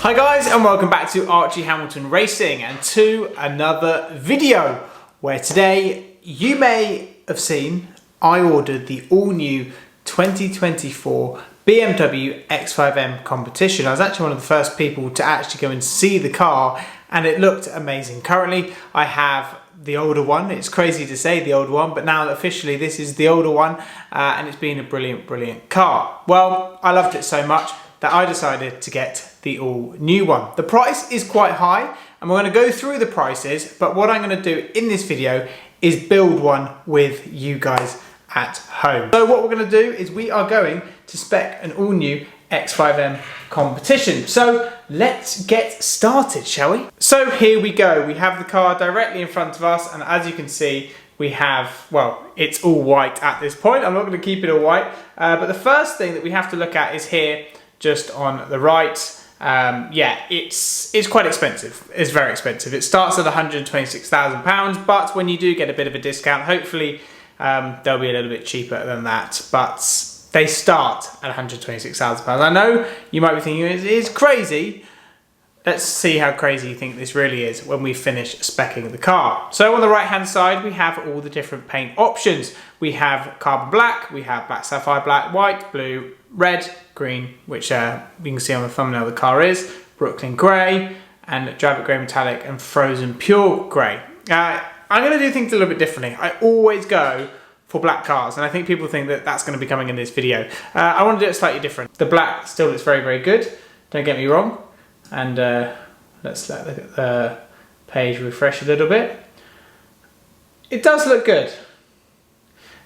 Hi guys, and welcome back to Archie Hamilton Racing and to another video where today you may have seen I ordered the all-new 2024 BMW X5M competition. I was actually one of the first people to actually go and see the car and it looked amazing. Currently I have the older one. It's crazy to say the older one, but now officially this is the older one and it's been a brilliant car. Well, I loved it so much that I decided to get the all new one. The price is quite high and we're going to go through the prices, but what I'm going to do in this video is build one with you guys at home. So what we're going to do is we are going to spec an all new X5M competition. So let's get started, shall we? So here we go. We have the car directly in front of us, and as you can see, we have, well, it's all white at this point. I'm not going to keep it all white, but the first thing that we have to look at is here, just on the right. Yeah, it's quite expensive. It's very expensive. It starts at £126,000, but when you do get a bit of a discount, hopefully they'll be a little bit cheaper than that. But they start at £126,000. I know you might be thinking it is crazy. Let's see how crazy you think this really is when we finish speccing the car. So on the right hand side, we have all the different paint options. We have carbon black, we have black sapphire black, white, blue, red, green, which you can see on the thumbnail the car is, Brooklyn grey, and Java grey metallic, and frozen pure grey. I'm going to do things a little bit differently. I always go for black cars, and I think people think that that's going to be coming in this video. I want to do it slightly different. The black still looks very good, don't get me wrong. And let's let the page refresh a little bit. It does look good.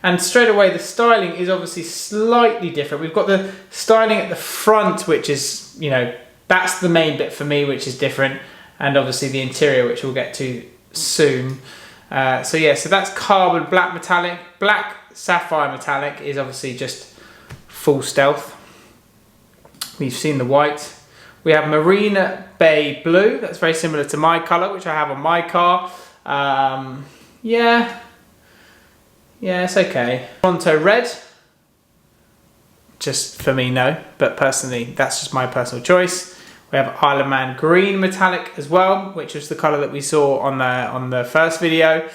And straight away the styling is obviously slightly different. We've got the styling at the front, which is, you know, that's the main bit for me, which is different. And obviously the interior, which we'll get to soon. So yeah, so that's carbon black metallic. Black sapphire metallic is obviously just full stealth. We've seen the white. We have marine bay blue. That's very similar to my colour, which I have on my car. Yeah, it's okay. Toronto red. Just for me, no. But personally, that's just my personal choice. We have Isle of Man green metallic as well, which is the colour that we saw on the first video,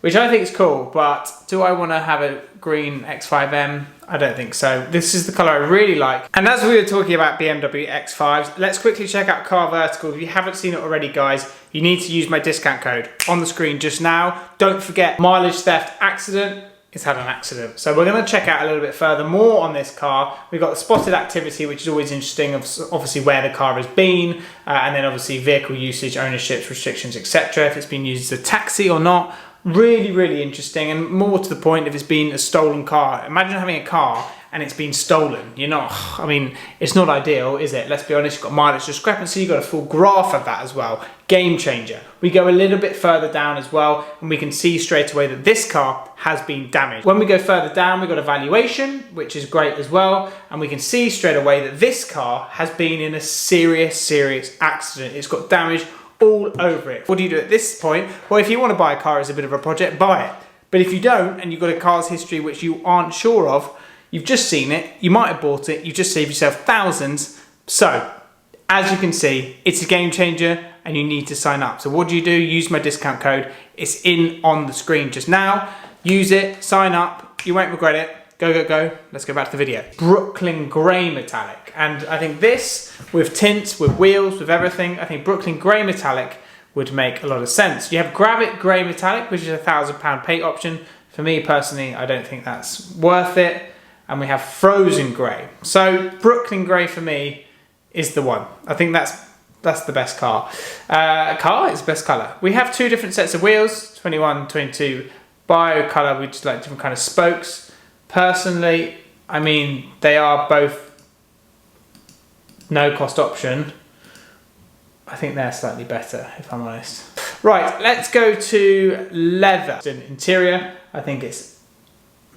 which I think is cool. But do I want to have a green X5M? I don't think so. This is the colour I really like. And as we were talking about BMW X5s, let's quickly check out Car Vertical. If you haven't seen it already, guys, you need to use my discount code on the screen just now. Don't forget, mileage theft accident. It's had an accident. So we're going to check out a little bit further more on this car. We've got the spotted activity, which is always interesting, obviously where the car has been, and then obviously vehicle usage, ownerships, restrictions, etc. If it's been used as a taxi or not. Really interesting, and more to the point, if it's been a stolen car. Imagine having a car and it's been stolen. You're not, I mean, it's not ideal, is it? Let's be honest, you've got mileage discrepancy, you've got a full graph of that as well. Game changer. We go a little bit further down as well, and we can see straight away that this car has been damaged. When we go further down, we've got a valuation, which is great as well, and we can see straight away that this car has been in a serious accident. It's got damage all over it. What do you do at this point? Well, if you want to buy a car as a bit of a project, buy it. But if you don't, and you've got a car's history which you aren't sure of, you've just seen it, you might have bought it, you've just saved yourself thousands. So, as you can see, it's a game changer and you need to sign up. So what do? Use my discount code. It's in on the screen just now. Use it, sign up, you won't regret it. Go. Let's go back to the video. Brooklyn grey metallic. And I think this, with tints, with wheels, with everything, I think Brooklyn grey metallic would make a lot of sense. You have Gravit grey metallic, which is a £1,000 paint option. For me personally, I don't think that's worth it. And we have frozen grey. So Brooklyn grey for me is the one. I think that's the best car. Car is best colour. We have two different sets of wheels, 21, 22 bio colour. We just like different kind of spokes. Personally, I mean, they are both no cost option. I think they're slightly better, if I'm honest. Right, let's go to leather. Interior, I think it's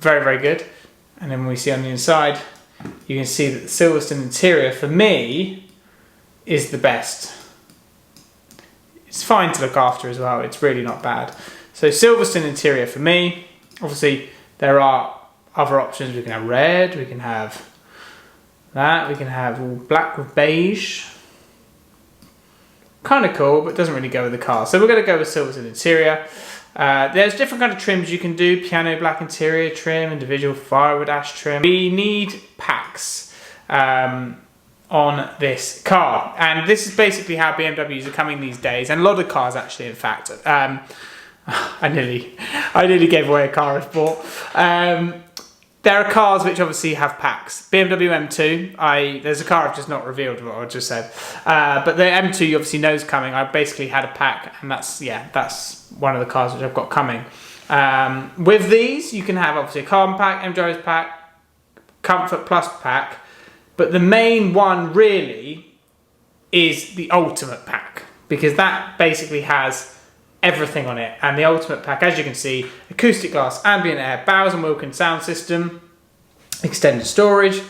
very good. And then when we see on the inside, you can see that the Silverstone interior, for me, is the best. It's fine to look after as well. It's really not bad. So Silverstone interior for me. Obviously, there are other options. We can have red, we can have that, we can have all black with beige. kind of cool, but doesn't really go with the car. So we're going to go with silvers and interior. There's different kind of trims you can do. Piano black interior trim, individual firewood ash trim. We need packs on this car, and this is basically how BMWs are coming these days, and a lot of cars actually, in fact. I nearly gave away a car I've bought. There are cars which obviously have packs. BMW M2, there's a car I've just not revealed what I just said. But the M2 you obviously know is coming. I basically had a pack, and that's one of the cars which I've got coming. With these, you can have obviously a carbon pack, M-Drive's pack, Comfort Plus pack, but the main one really is the Ultimate pack, because that basically has everything on it. And the Ultimate pack, as you can see, acoustic glass, ambient air, Bowers & Wilkins sound system, extended storage,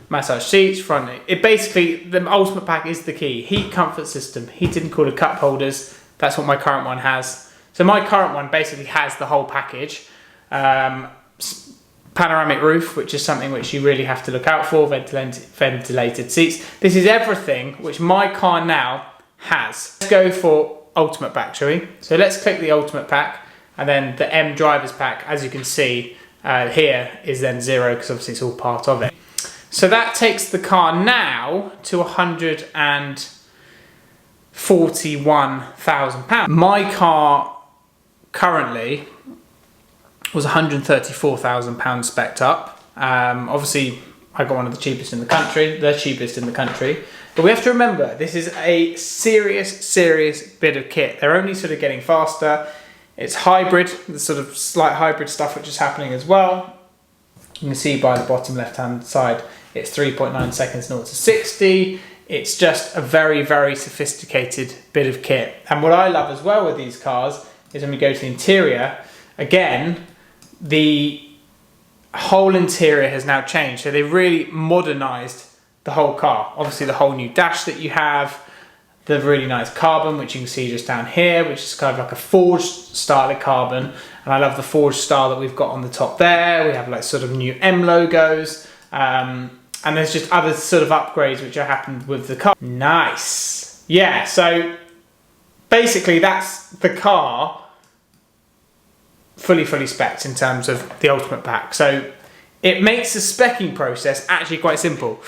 massage seats, front. It basically, the Ultimate pack is the key. Heat comfort system, heated and cooled cup holders. That's what my current one has. So my current one basically has the whole package. Panoramic roof, which is something which you really have to look out for, ventilated seats. This is everything which my car now has. Let's go for Ultimate pack, shall we? So let's click the Ultimate pack, and then the M Drivers pack, as you can see here, is then 0, because obviously it's all part of it. So that takes the car now to £141,000. My car currently was £134,000 spec'd up. Obviously, I got one of the cheapest in the country, But we have to remember, this is a serious bit of kit. They're only sort of getting faster. It's hybrid, the sort of slight hybrid stuff which is happening as well. You can see by the bottom left-hand side, it's 3.9 seconds 0 to 60. It's just a very sophisticated bit of kit. And what I love as well with these cars is when we go to the interior, again, the whole interior has now changed. So they've really modernized the whole car. Obviously the whole new dash that you have, the really nice carbon, which you can see just down here, which is kind of like a forged style of carbon. And I love the forged style that we've got on the top there. We have like sort of new M logos. And there's just other sort of upgrades which have happened with the car. Nice. Yeah, so basically that's the car fully spec'd in terms of the Ultimate pack. So it makes the speccing process actually quite simple.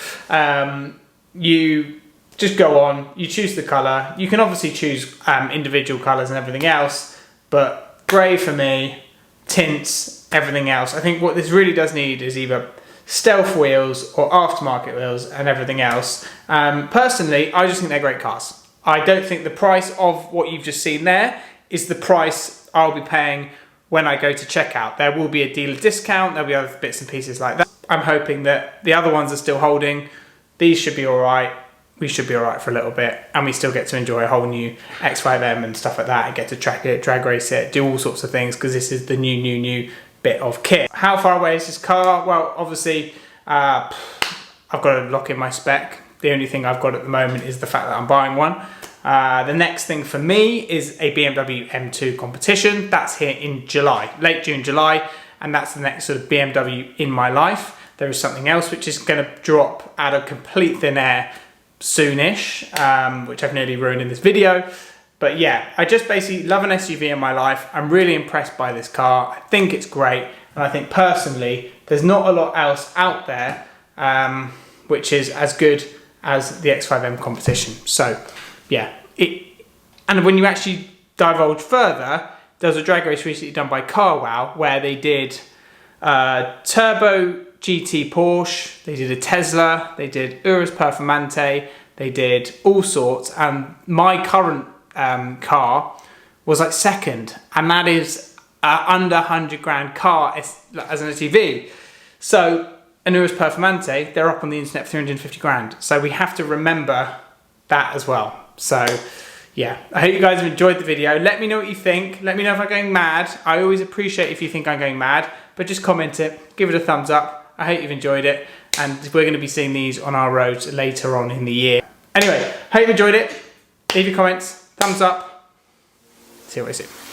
You just go on, you choose the colour. You can obviously choose individual colours and everything else, but grey for me, tints, everything else. I think what this really does need is either stealth wheels or aftermarket wheels and everything else. Personally, I just think they're great cars. I don't think the price of what you've just seen there is the price I'll be paying when I go to checkout. There will be a dealer discount, there'll be other bits and pieces like that. I'm hoping that the other ones are still holding. These should be all right. We should be all right for a little bit, and we still get to enjoy a whole new X5M and stuff like that, and get to track it, drag race it, do all sorts of things, because this is the new bit of kit. How far away is this car? Well, obviously, I've got to lock in my spec. The only thing I've got at the moment is the fact that I'm buying one. The next thing for me is a BMW M2 competition. That's here in July, late June, July, and that's the next sort of BMW in my life. There is something else which is going to drop out of complete thin air soonish, which I've nearly ruined in this video. But yeah, I just basically love an SUV in my life. I'm really impressed by this car. I think it's great, and I think personally there's not a lot else out there which is as good as the X5M competition. So yeah, and when you actually divulge further, there was a drag race recently done by CarWow where they did Turbo GT Porsche, they did a Tesla, they did Urus Performante, they did all sorts, and my current car was like second, and that is under 100 grand car as an SUV. So an Urus Performante, they're up on the internet for 350 grand. So we have to remember that as well. So yeah, I hope you guys have enjoyed the video. Let me know what you think. Let me know if I'm going mad. I always appreciate if you think I'm going mad, but just comment it, give it a thumbs up. I hope you've enjoyed it, and we're going to be seeing these on our roads later on in the year. Anyway, hope you enjoyed it. Leave your comments, thumbs up. See you what I see.